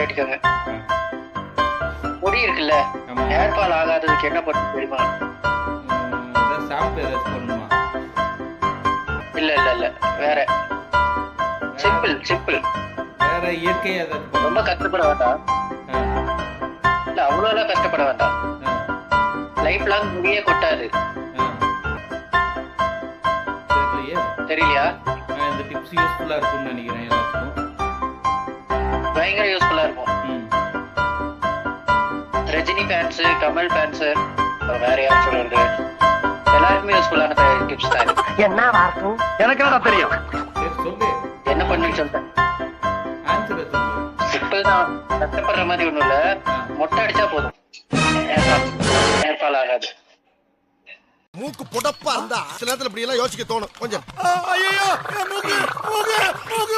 கேட்டுக்கோங்க. முடி இருக்குல்ல, ஹேர் ஃபால் ஆகாததுக்கு என்ன பண்ண தெரியுமா? ஷாம்பு ஏதாச்சும் போடணுமா? இல்ல இல்ல இல்ல, வேற சிம்பிள். வேற இயற்கை ஏதாச்சும் ரொம்ப கஷ்டப்பட வேண்டாம். இல்ல அவ்வளோலாம் கஷ்டப்பட வேண்டாம். லைஃப் லாங் முடியே கொட்டாது. தெரியலையா? இந்த டிப்ஸ் யூஸ்ஃபுல்லா இருக்கும்னு நினைக்கிறேன் எல்லாத்துக்கும். பயங்கர யூஸ்ஃபுல்லா இருக்கும். ரஜினி ஃபேன்ஸ், கமல் ஃபேன்ஸ், வேற யார் சொல்றது, எல்லாருக்குமே யூஸ்ஃபுல்லான டிப்ஸ் தான். என்ன வார்த்தை எனக்கு என்ன தெரியும்? சரி சொல்லு, என்ன பண்ணுன்னு சொல்றேன். ஆன்சர் சொல்லு. சிம்பிள் தான், கஷ்டப்படுற மாதிரி ஒண்ணும் இல்ல. மொட்டை அடிச்சா போதும், ஹேர் ஃபால் ஆகாது. மூக்கு புடப்பா இருந்தா சில நேரத்துல இப்படி எல்லாம் யோசிக்க தோணும் கொஞ்சம். ஐயோ மூக்கு மூக்கு மூக்கு